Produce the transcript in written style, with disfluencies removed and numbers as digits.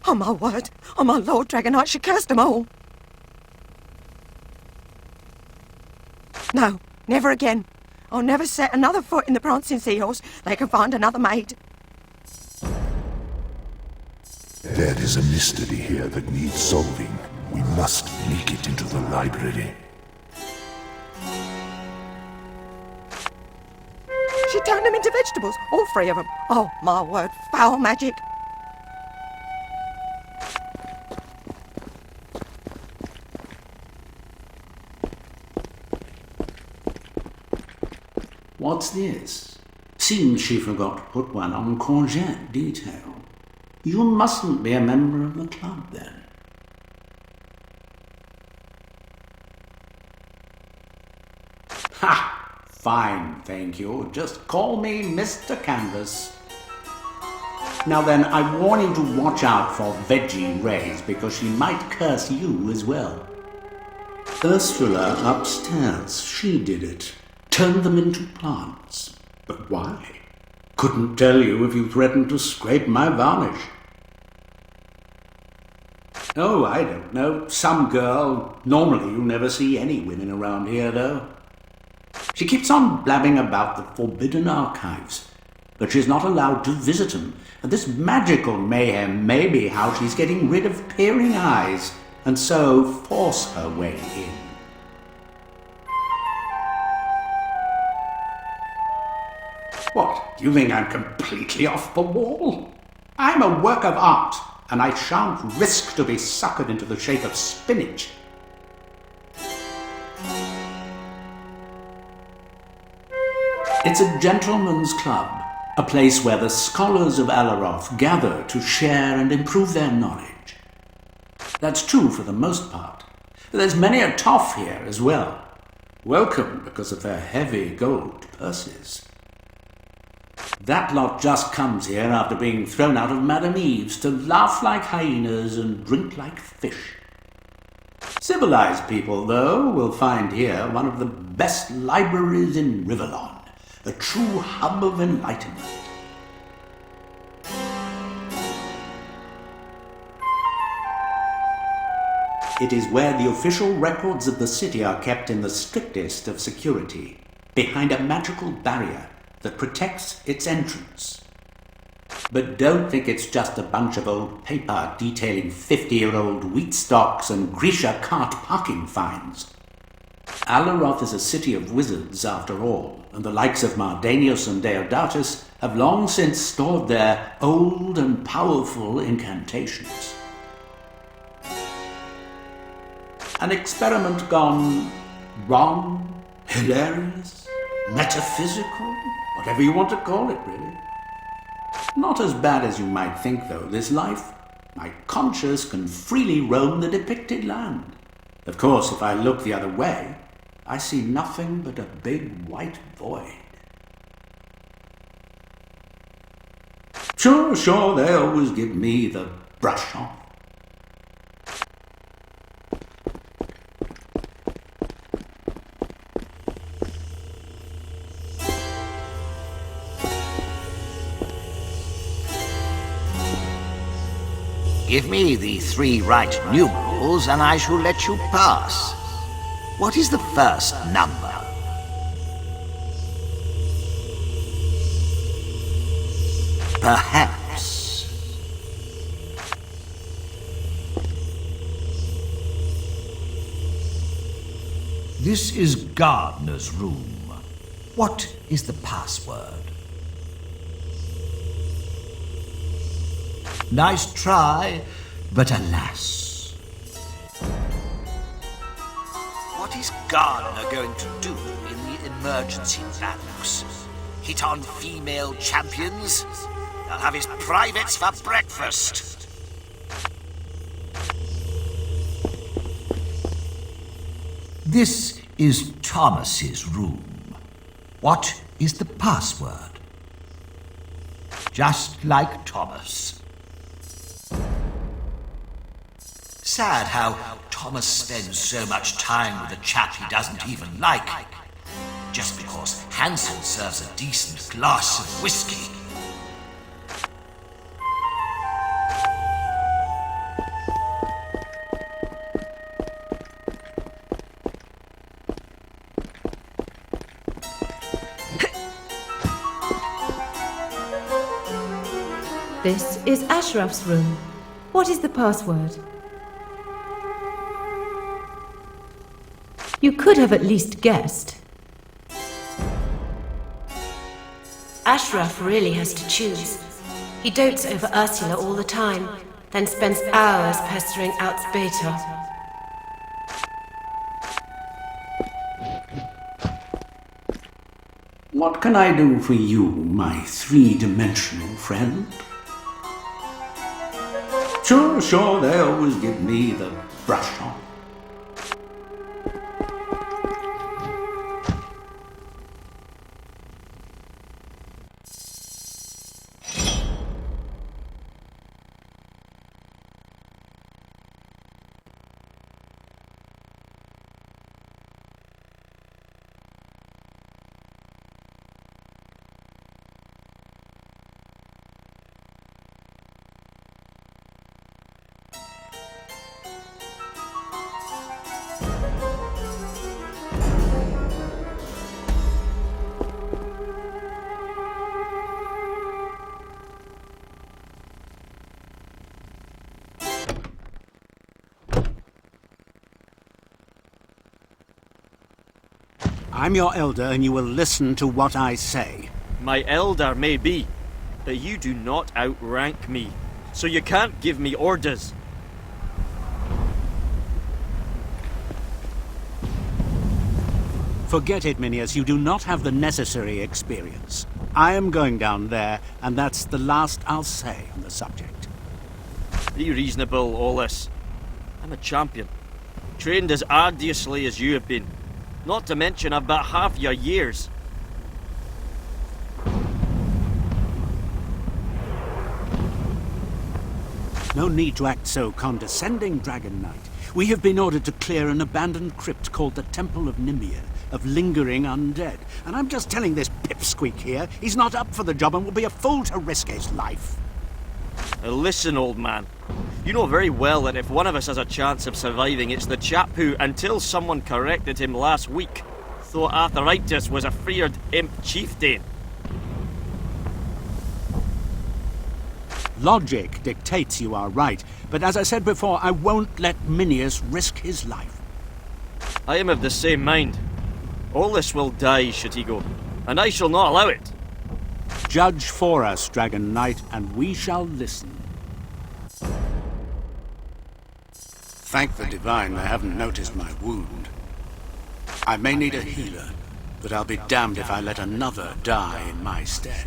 On my word, on my Lord Dragonite, she cursed them all. No, never again. I'll never set another foot in the Prancing Seahorse. They can find another maid. There is a mystery here that needs solving. We must leak it into the library. She turned them into vegetables, all three of them. Oh, my word, foul magic. What's this? Seems she forgot to put one on courgette detail. You mustn't be a member of the club, then. Ha! Fine, thank you. Just call me Mr. Canvas. Now then, I warn you to watch out for Veggie Rays, because she might curse you as well. Ursula upstairs, she did it. Turned them into plants. But why? Couldn't tell you if you threatened to scrape my varnish. Oh, I don't know. Some girl. Normally you never see any women around here, though. She keeps on blabbing about the forbidden archives, but she's not allowed to visit them, and this magical mayhem may be how she's getting rid of peering eyes, and so force her way in. What, do you think I'm completely off the wall? I'm a work of art, and I shan't risk to be suckered into the shape of spinach. It's a gentleman's club, a place where the scholars of Alaroth gather to share and improve their knowledge. That's true for the most part. There's many a toff here as well, welcome because of their heavy gold purses. That lot just comes here after being thrown out of Madame Eve's to laugh like hyenas and drink like fish. Civilized people, though, will find here one of the best libraries in Rivellon, a true hub of enlightenment. It is where the official records of the city are kept in the strictest of security, behind a magical barrier that protects its entrance. But don't think it's just a bunch of old paper detailing 50-year-old wheat stocks and Grisha cart parking fines. Alaroth is a city of wizards after all, and the likes of Mardanius and Deodatus have long since stored their old and powerful incantations. An experiment gone wrong, hilarious, metaphysical, whatever you want to call it, really. Not as bad as you might think, though, this life. My conscience can freely roam the depicted land. Of course, if I look the other way, I see nothing but a big white void. Sure, they always give me the brush off. Give me the 3 right numerals and I shall let you pass. What is the first number? Perhaps. This is Gardener's room. What is the password? Nice try, but alas. What is Gardner going to do in the emergency barracks? Hit on female champions? He'll have his privates for breakfast. This is Thomas's room. What is the password? Just like Thomas. Sad how Thomas spends so much time with a chap he doesn't even like, just because Hanson serves a decent glass of whiskey. This is Ashraf's room. What is the password? You could have at least guessed. Ashraf really has to choose. He dotes over Ursula all the time, then spends hours pestering out Beta. What can I do for you, my three-dimensional friend? Sure, they always give me the brush on. I'm your elder, and you will listen to what I say. My elder may be, but you do not outrank me, so you can't give me orders. Forget it, Minius. You do not have the necessary experience. I am going down there, and that's the last I'll say on the subject. Be reasonable, Ollis. I'm a champion, trained as arduously as you have been. Not to mention I've about half your years. No need to act so condescending, Dragon Knight. We have been ordered to clear an abandoned crypt called the Temple of Nimia, of lingering undead. And I'm just telling this pipsqueak here, he's not up for the job and will be a fool to risk his life. Now listen, old man. You know very well that if one of us has a chance of surviving, it's the chap who, until someone corrected him last week, thought arthritis was a feared imp chieftain. Logic dictates you are right, but as I said before, I won't let Minius risk his life. I am of the same mind. Ollis will die should he go, and I shall not allow it. Judge for us, Dragon Knight, and we shall listen. Thank the Divine they haven't noticed my wound. I may need a healer, but I'll be damned if I let another die in my stead.